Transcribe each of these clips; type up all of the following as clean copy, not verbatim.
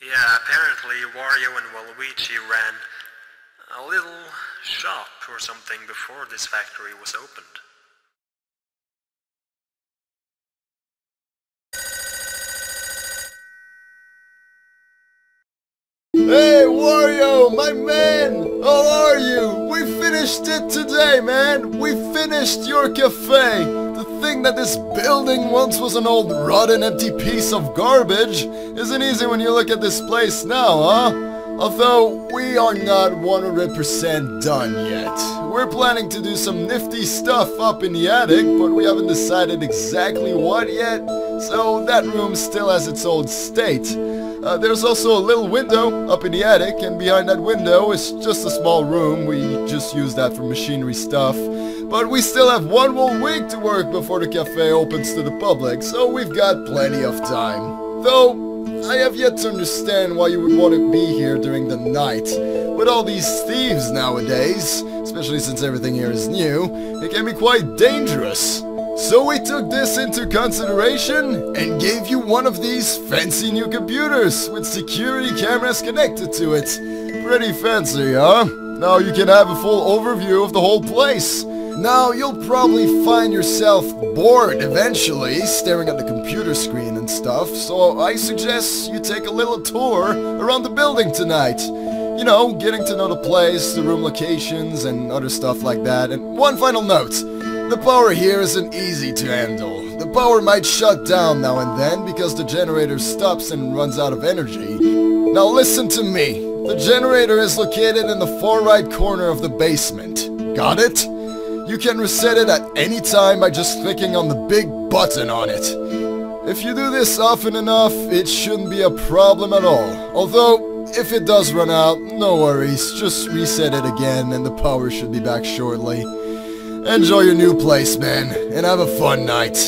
Yeah, apparently Wario and Waluigi ran a little shop or something before this factory was opened. Hey Wario, my man! How are you? We finished it today, man! We finished your cafe! To think that this building once was an old rotten empty piece of garbage isn't easy when you look at this place now, huh? Although, we are not 100% done yet. We're planning to do some nifty stuff up in the attic, but we haven't decided exactly what yet, so that room still has its old state. There's also a little window up in the attic, and behind that window is just a small room. We just use that for machinery stuff. But we still have one whole week to work before the cafe opens to the public, so we've got plenty of time. Though, I have yet to understand why you would want to be here during the night. With all these thieves nowadays, especially since everything here is new, it can be quite dangerous. So we took this into consideration and gave you one of these fancy new computers with security cameras connected to it. Pretty fancy, huh? Now you can have a full overview of the whole place. Now you'll probably find yourself bored eventually, staring at the computer screen and stuff, so I suggest you take a little tour around the building tonight. You know, getting to know the place, the room locations, and other stuff like that. And one final note. The power here isn't easy to handle. The power might shut down now and then because the generator stops and runs out of energy. Now listen to me. The generator is located in the far right corner of the basement. Got it? You can reset it at any time by just clicking on the big button on it. If you do this often enough, it shouldn't be a problem at all. Although, if it does run out, no worries. Just reset it again and the power should be back shortly. Enjoy your new place, man, and have a fun night.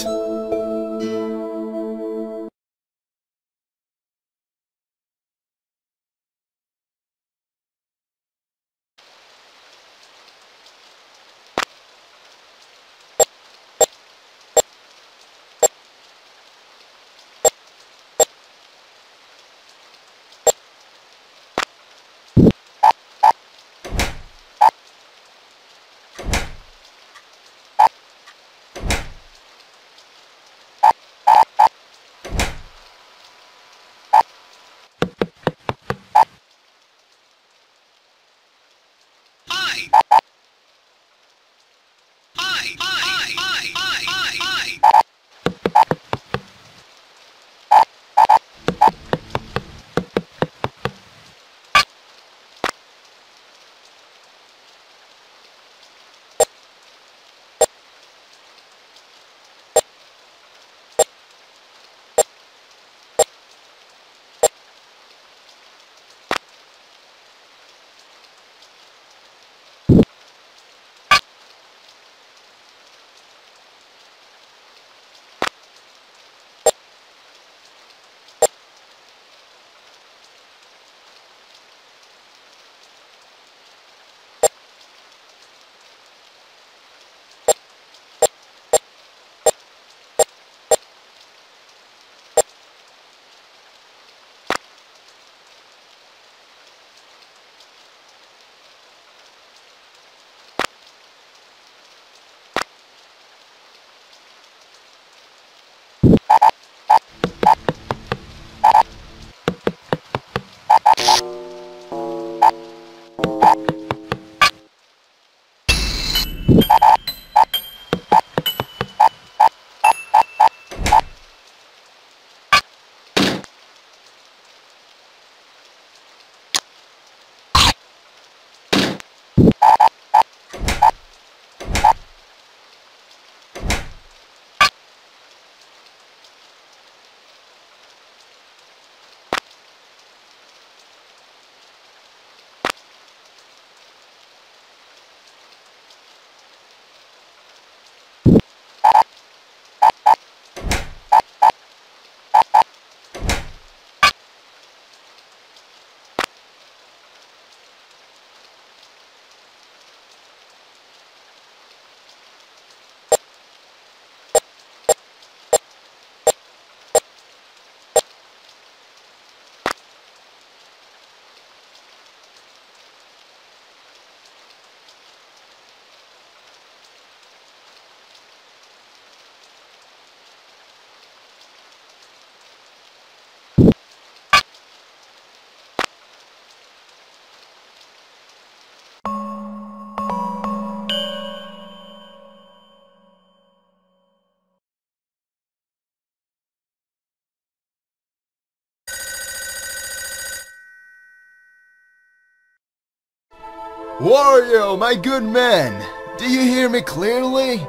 Wario, my good man, do you hear me clearly?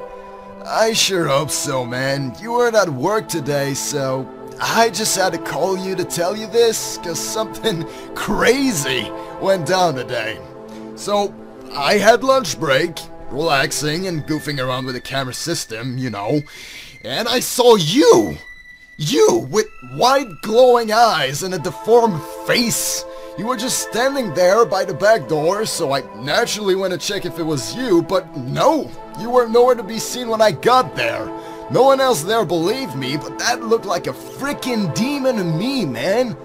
I sure hope so, man. You weren't at work today, so I just had to call you to tell you this, cause something crazy went down today. So, I had lunch break, relaxing and goofing around with the camera system, you know, and I saw you! You, with wide glowing eyes and a deformed face. You were just standing there by the back door, so I naturally went to check if it was you, but no! You were nowhere to be seen when I got there. No one else there believed me, but that looked like a freaking demon to me, man.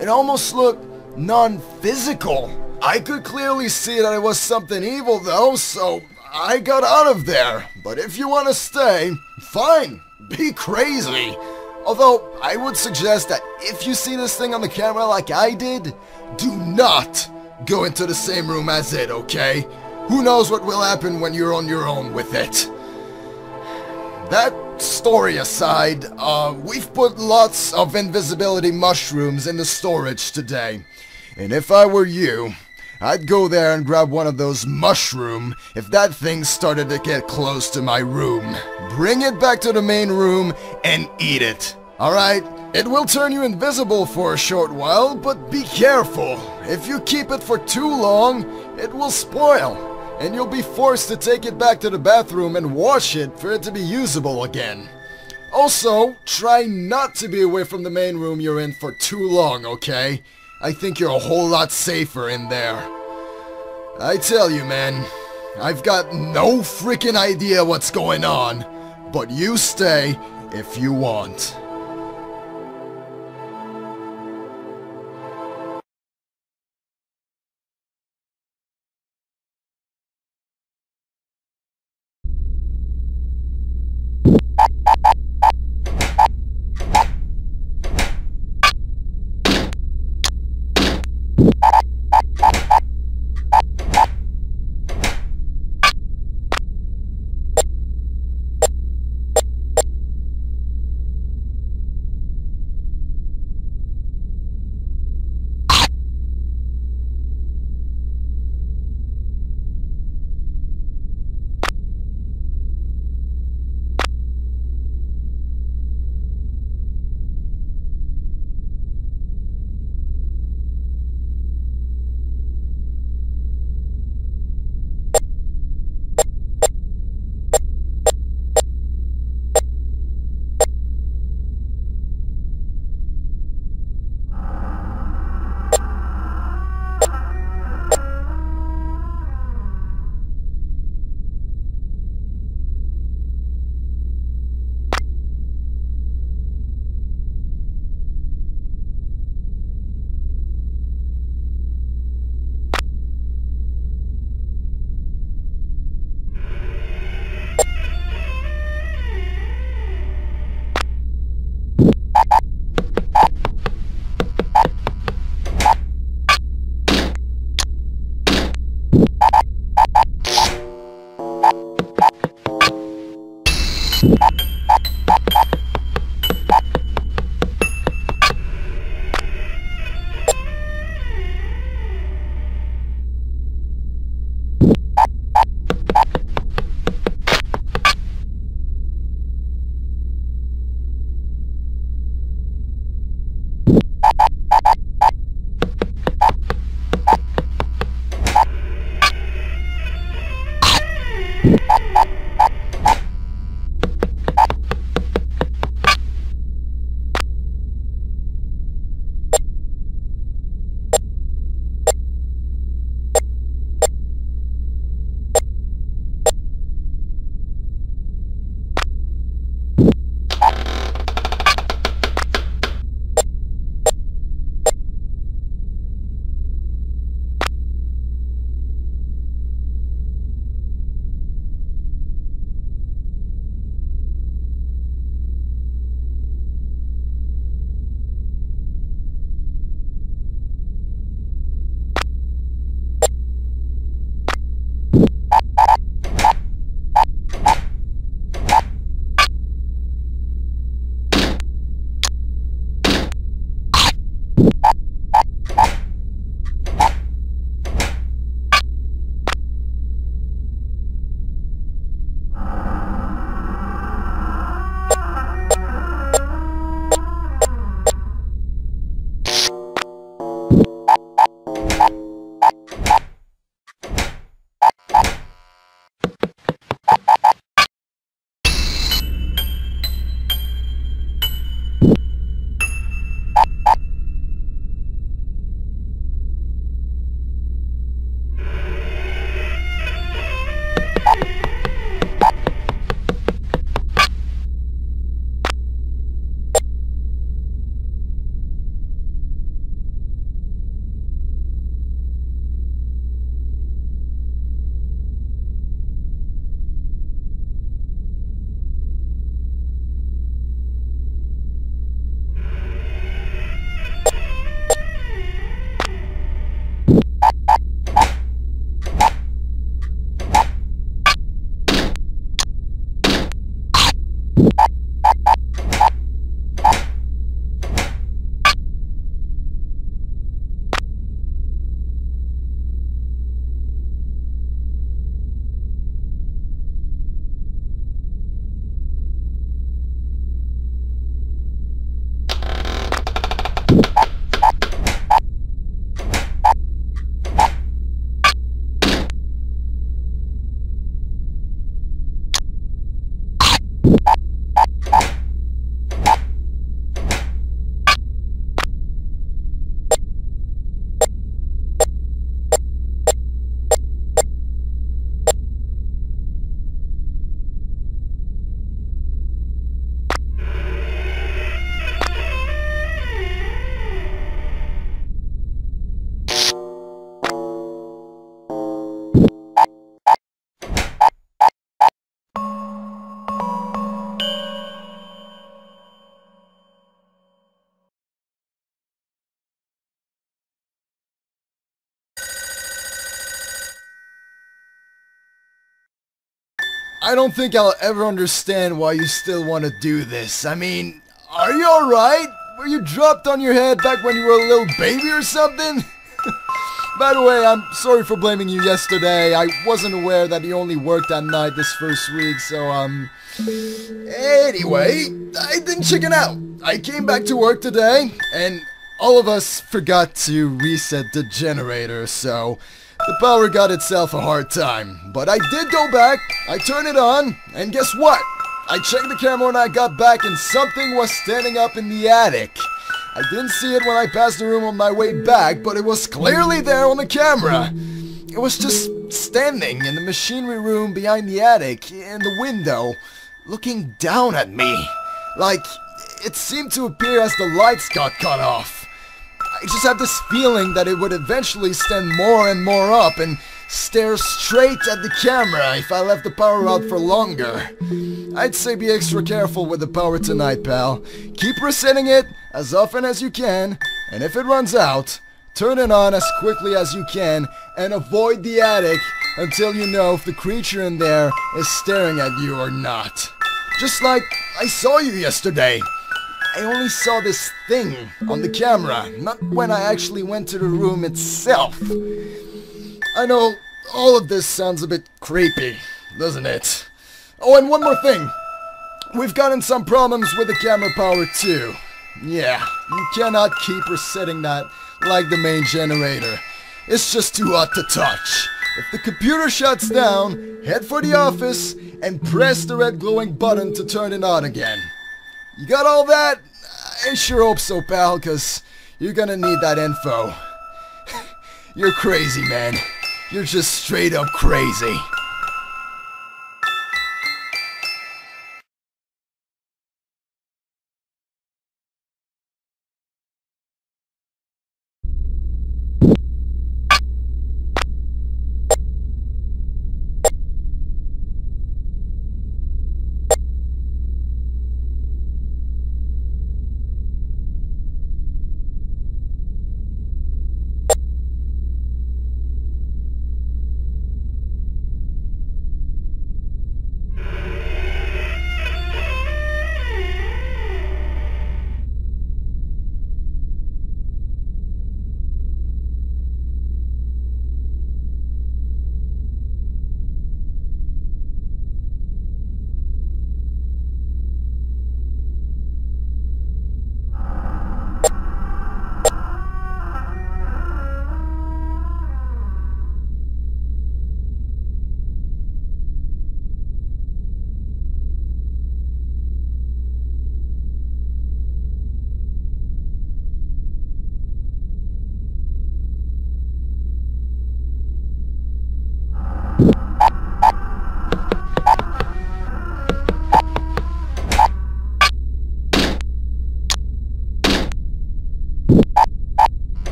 It almost looked non-physical. I could clearly see that it was something evil though, so I got out of there. But if you want to stay, fine, be crazy. Although, I would suggest that if you see this thing on the camera like I did, do not go into the same room as it, okay? Who knows what will happen when you're on your own with it. That story aside, we've put lots of invisibility mushrooms in the storage today. And if I were you, I'd go there and grab one of those mushroom if that thing started to get close to my room. Bring it back to the main room and eat it. Alright? It will turn you invisible for a short while, but be careful. If you keep it for too long, it will spoil, and you'll be forced to take it back to the bathroom and wash it for it to be usable again. Also, try not to be away from the main room you're in for too long, okay? I think you're a whole lot safer in there. I tell you, man, I've got no freaking idea what's going on, but you stay if you want. I don't think I'll ever understand why you still want to do this. I mean, are you alright? Were you dropped on your head back when you were a little baby or something? By the way, I'm sorry for blaming you yesterday. I wasn't aware that you only worked at night this first week, so, Anyway, I didn't chicken out. I came back to work today, and all of us forgot to reset the generator, so the power got itself a hard time. But I did go back, I turned it on, and guess what? I checked the camera when I got back and something was standing up in the attic. I didn't see it when I passed the room on my way back, but it was clearly there on the camera. It was just standing in the machinery room behind the attic, in the window, looking down at me. Like, it seemed to appear as the lights got cut off. I just had this feeling that it would eventually stand more and more up and stare straight at the camera if I left the power out for longer. I'd say be extra careful with the power tonight, pal. Keep resetting it as often as you can, and if it runs out, turn it on as quickly as you can and avoid the attic until you know if the creature in there is staring at you or not. Just like I saw you yesterday. I only saw this thing on the camera, not when I actually went to the room itself. I know all of this sounds a bit creepy, doesn't it? Oh, and one more thing. We've gotten some problems with the camera power too. Yeah, you cannot keep resetting that like the main generator. It's just too hot to touch. If the computer shuts down, head for the office and press the red glowing button to turn it on again. You got all that? I sure hope so, pal, cause you're gonna need that info. You're crazy, man. You're just straight up crazy.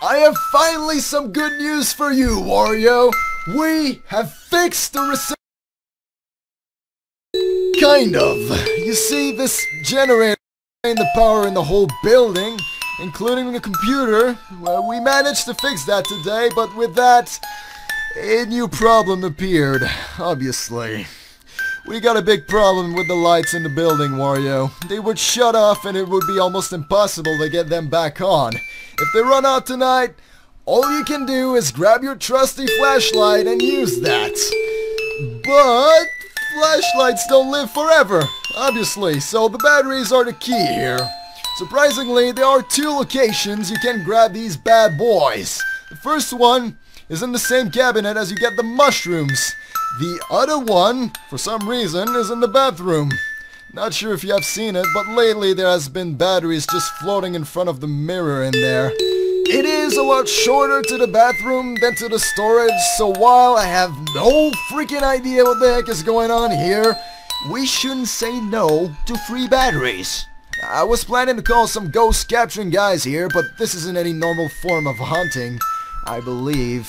I have finally some good news for you, Wario. We have fixed the Kind of. You see, this generator drained the power in the whole building, including the computer. Well, we managed to fix that today, but with that, a new problem appeared, obviously. We got a big problem with the lights in the building, Wario. They would shut off and it would be almost impossible to get them back on. If they run out tonight, all you can do is grab your trusty flashlight and use that. But flashlights don't live forever, obviously, so the batteries are the key here. Surprisingly, there are 2 locations you can grab these bad boys. The first one is in the same cabinet as you get the mushrooms. The other one, for some reason, is in the bathroom. Not sure if you have seen it, but lately there has been batteries just floating in front of the mirror in there. It is a lot shorter to the bathroom than to the storage, so while I have no freaking idea what the heck is going on here, we shouldn't say no to free batteries. I was planning to call some ghost capturing guys here, but this isn't any normal form of hunting, I believe.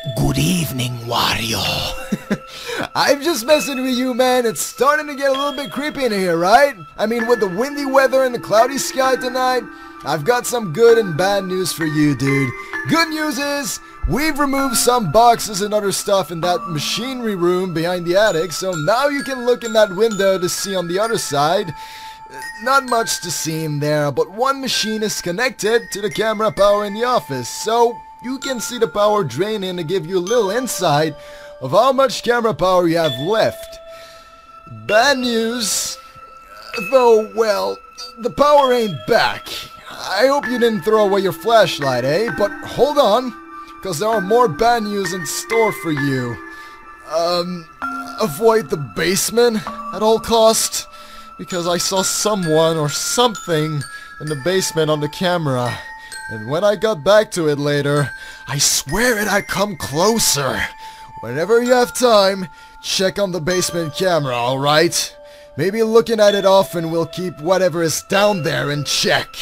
Good evening, Wario. I'm just messing with you, man. It's starting to get a little bit creepy in here, right? I mean, with the windy weather and the cloudy sky tonight, I've got some good and bad news for you, dude. Good news is, we've removed some boxes and other stuff in that machinery room behind the attic, so now you can look in that window to see on the other side. Not much to see in there, but one machine is connected to the camera power in the office, so you can see the power draining to give you a little insight of how much camera power you have left. Bad news, though, well, the power ain't back. I hope you didn't throw away your flashlight, eh? But hold on, because there are more bad news in store for you. Avoid the basement at all costs, because I saw someone or something in the basement on the camera. And when I got back to it later, I swear it had come closer. Whenever you have time, check on the basement camera, alright? Maybe looking at it often will keep whatever is down there in check.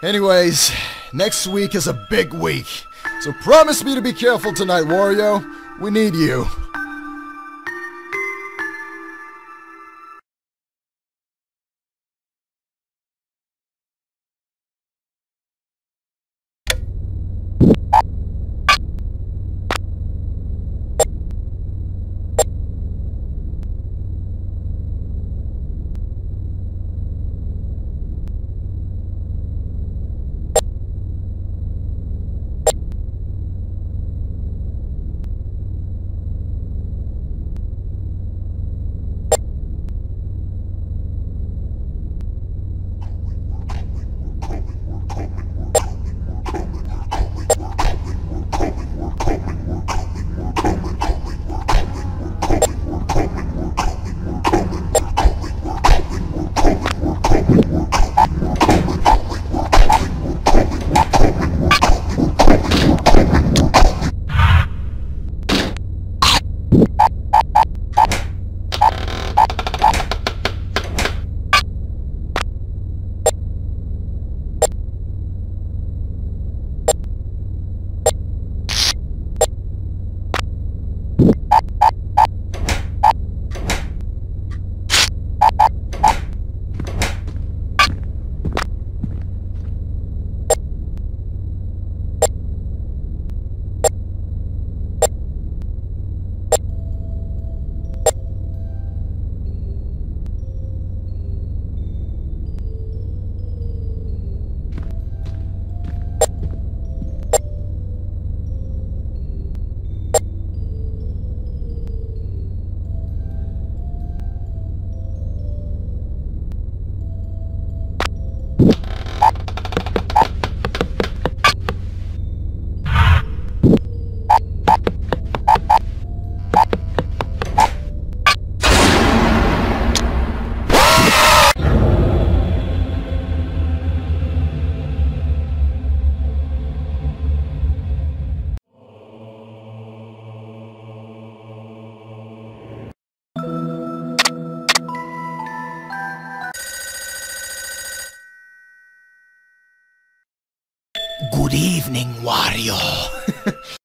Anyways, next week is a big week. So promise me to be careful tonight, Wario. We need you. Good evening, Wario.